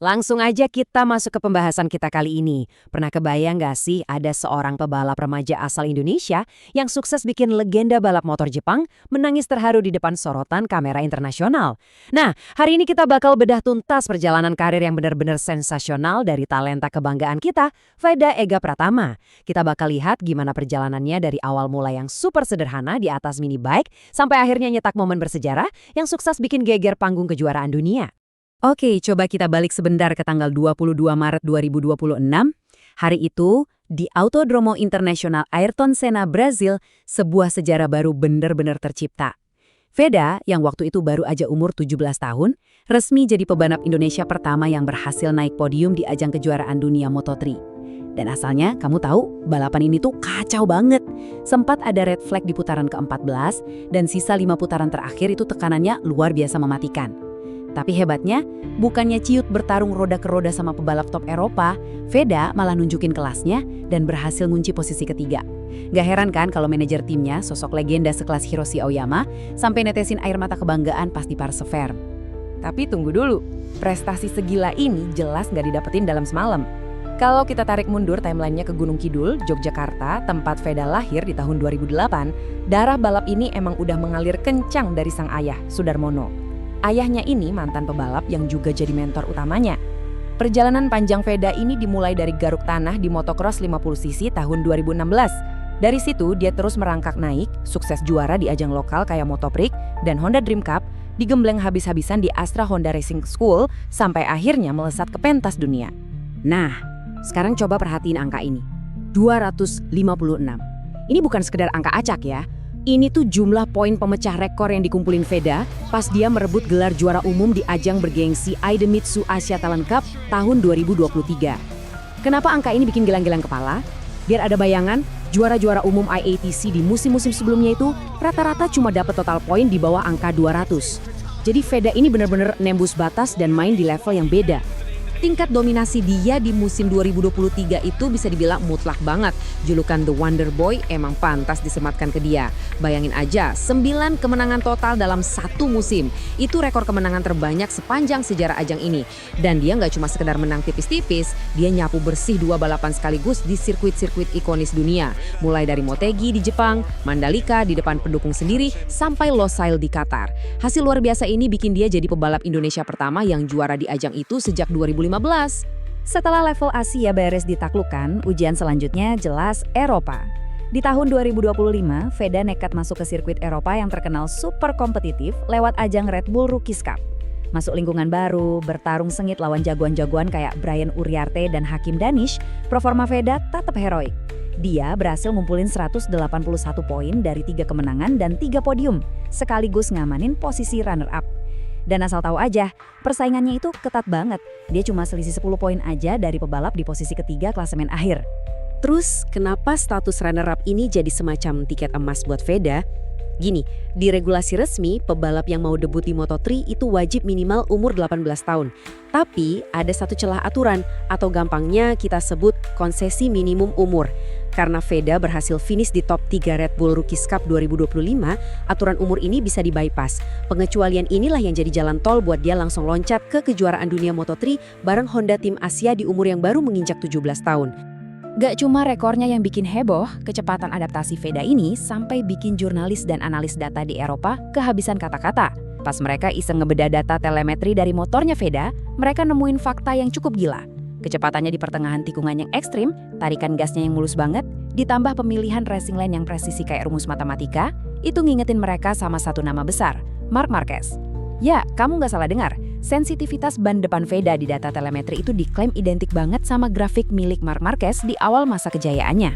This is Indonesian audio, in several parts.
Langsung aja kita masuk ke pembahasan kita kali ini. Pernah kebayang nggak sih ada seorang pebalap remaja asal Indonesia yang sukses bikin legenda balap motor Jepang menangis terharu di depan sorotan kamera internasional? Nah, hari ini kita bakal bedah tuntas perjalanan karir yang benar-benar sensasional dari talenta kebanggaan kita, Veda Ega Pratama. Kita bakal lihat gimana perjalanannya dari awal mulai yang super sederhana di atas mini bike sampai akhirnya nyetak momen bersejarah yang sukses bikin geger panggung kejuaraan dunia. Oke, coba kita balik sebentar ke tanggal 22 Maret 2026. Hari itu, di Autodromo Internasional Ayrton Senna, Brazil, sebuah sejarah baru benar-benar tercipta. Veda, yang waktu itu baru aja umur 17 tahun, resmi jadi pebalap Indonesia pertama yang berhasil naik podium di ajang kejuaraan dunia Moto3. Dan asalnya, kamu tahu, balapan ini tuh kacau banget. Sempat ada red flag di putaran ke-14, dan sisa 5 putaran terakhir itu tekanannya luar biasa mematikan. Tapi hebatnya, bukannya ciut bertarung roda ke roda sama pebalap top Eropa, Veda malah nunjukin kelasnya dan berhasil ngunci posisi ketiga. Gak heran kan kalau manajer timnya, sosok legenda sekelas Hiroshi Aoyama, sampai netesin air mata kebanggaan pas di Parsever. Tapi tunggu dulu, prestasi segila ini jelas gak didapetin dalam semalam. Kalau kita tarik mundur timelinenya ke Gunung Kidul, Yogyakarta, tempat Veda lahir di tahun 2008, darah balap ini emang udah mengalir kencang dari sang ayah, Sudarmono. Ayahnya ini mantan pebalap yang juga jadi mentor utamanya. Perjalanan panjang Veda ini dimulai dari garuk tanah di motocross 50cc tahun 2016. Dari situ dia terus merangkak naik, sukses juara di ajang lokal kayak Motoprix dan Honda Dream Cup, digembleng habis-habisan di Astra Honda Racing School, sampai akhirnya melesat ke pentas dunia. Nah, sekarang coba perhatiin angka ini. 256. Ini bukan sekedar angka acak ya. Ini tuh jumlah poin pemecah rekor yang dikumpulin Veda pas dia merebut gelar juara umum di ajang bergengsi Idemitsu Asia Talent Cup tahun 2023. Kenapa angka ini bikin gelang-gelang kepala? Biar ada bayangan, juara-juara umum IATC di musim-musim sebelumnya itu rata-rata cuma dapat total poin di bawah angka 200. Jadi Veda ini benar-benar nembus batas dan main di level yang beda. Tingkat dominasi dia di musim 2023 itu bisa dibilang mutlak banget. Julukan The Wonder Boy emang pantas disematkan ke dia. Bayangin aja, 9 kemenangan total dalam satu musim. Itu rekor kemenangan terbanyak sepanjang sejarah ajang ini. Dan dia nggak cuma sekedar menang tipis-tipis, dia nyapu bersih 2 balapan sekaligus di sirkuit-sirkuit ikonis dunia. Mulai dari Motegi di Jepang, Mandalika di depan pendukung sendiri, sampai Losail di Qatar. Hasil luar biasa ini bikin dia jadi pebalap Indonesia pertama yang juara di ajang itu sejak 2015. Setelah level Asia beres ditaklukkan, ujian selanjutnya jelas Eropa. Di tahun 2025, Veda nekat masuk ke sirkuit Eropa yang terkenal super kompetitif lewat ajang Red Bull Rookies Cup. Masuk lingkungan baru, bertarung sengit lawan jagoan-jagoan kayak Brian Uriarte dan Hakim Danish, performa Veda tetap heroik. Dia berhasil ngumpulin 181 poin dari 3 kemenangan dan 3 podium, sekaligus ngamanin posisi runner-up. Dan asal tahu aja, persaingannya itu ketat banget. Dia cuma selisih 10 poin aja dari pebalap di posisi ketiga klasemen akhir. Terus, kenapa status runner-up ini jadi semacam tiket emas buat Veda? Gini, di regulasi resmi, pebalap yang mau debut di Moto3 itu wajib minimal umur 18 tahun. Tapi, ada satu celah aturan, atau gampangnya kita sebut konsesi minimum umur. Karena Veda berhasil finish di top 3 Red Bull Rookies Cup 2025, aturan umur ini bisa di-bypass. Pengecualian inilah yang jadi jalan tol buat dia langsung loncat ke kejuaraan dunia Moto3 bareng Honda Tim Asia di umur yang baru menginjak 17 tahun. Gak cuma rekornya yang bikin heboh, kecepatan adaptasi Veda ini sampai bikin jurnalis dan analis data di Eropa kehabisan kata-kata. Pas mereka iseng ngebeda data telemetri dari motornya Veda, mereka nemuin fakta yang cukup gila. Kecepatannya di pertengahan tikungan yang ekstrim, tarikan gasnya yang mulus banget, ditambah pemilihan racing lane yang presisi kayak rumus matematika, itu ngingetin mereka sama satu nama besar, Marc Marquez. Ya, kamu nggak salah dengar, sensitivitas ban depan Veda di data telemetri itu diklaim identik banget sama grafik milik Marc Marquez di awal masa kejayaannya.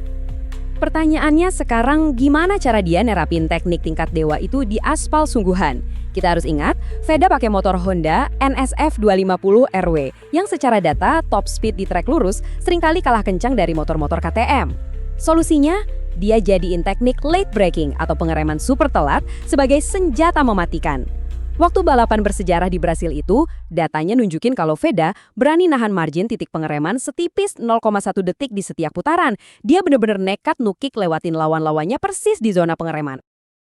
Pertanyaannya sekarang, gimana cara dia nerapin teknik tingkat dewa itu di aspal sungguhan? Kita harus ingat, Veda pakai motor Honda NSF 250 RW yang secara data top speed di trek lurus seringkali kalah kencang dari motor-motor KTM. Solusinya, dia jadiin teknik late braking atau pengereman super telat sebagai senjata mematikan. Waktu balapan bersejarah di Brasil itu, datanya nunjukin kalau Veda berani nahan margin titik pengereman setipis 0,1 detik di setiap putaran. Dia bener-bener nekat nukik lewatin lawan-lawannya persis di zona pengereman.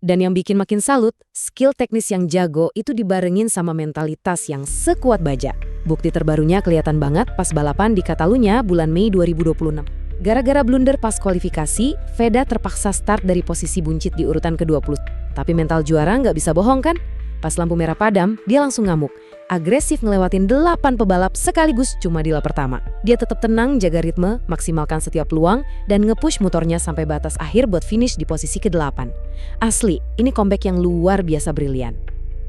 Dan yang bikin makin salut, skill teknis yang jago itu dibarengin sama mentalitas yang sekuat baja. Bukti terbarunya kelihatan banget pas balapan di Catalunya bulan Mei 2026. Gara-gara blunder pas kualifikasi, Veda terpaksa start dari posisi buncit di urutan ke-20. Tapi mental juara nggak bisa bohong kan? Pas lampu merah padam, dia langsung ngamuk. Agresif ngelewatin 8 pebalap sekaligus cuma di lap pertama. Dia tetap tenang, jaga ritme, maksimalkan setiap peluang, dan nge-push motornya sampai batas akhir buat finish di posisi ke-8. Asli, ini comeback yang luar biasa brilian.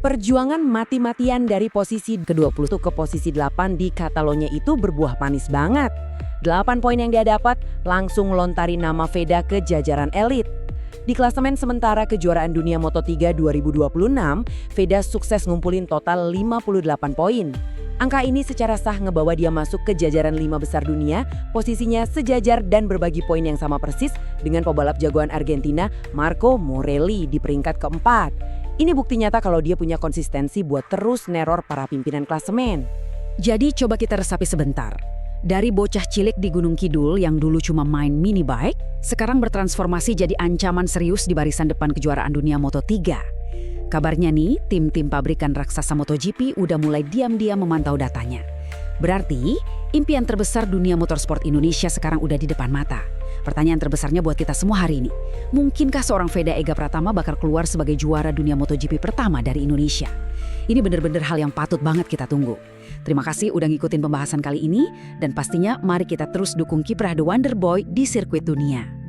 Perjuangan mati-matian dari posisi ke-20 ke posisi 8 di Catalonia itu berbuah manis banget. 8 poin yang dia dapat langsung lontari nama Veda ke jajaran elit. Di klasemen sementara kejuaraan dunia Moto3 2026, Veda sukses ngumpulin total 58 poin. Angka ini secara sah ngebawa dia masuk ke jajaran 5 besar dunia, posisinya sejajar dan berbagi poin yang sama persis dengan pebalap jagoan Argentina Marco Morelli di peringkat keempat. Ini bukti nyata kalau dia punya konsistensi buat terus neror para pimpinan klasemen. Jadi coba kita resapi sebentar. Dari bocah cilik di Gunung Kidul yang dulu cuma main mini bike, sekarang bertransformasi jadi ancaman serius di barisan depan kejuaraan dunia Moto3. Kabarnya nih, tim-tim pabrikan raksasa MotoGP udah mulai diam-diam memantau datanya. Berarti, impian terbesar dunia motorsport Indonesia sekarang udah di depan mata. Pertanyaan terbesarnya buat kita semua hari ini, mungkinkah seorang Veda Ega Pratama bakal keluar sebagai juara dunia MotoGP pertama dari Indonesia? Ini bener-bener hal yang patut banget kita tunggu. Terima kasih udah ngikutin pembahasan kali ini, dan pastinya mari kita terus dukung kiprah The Wonder Boy di sirkuit dunia.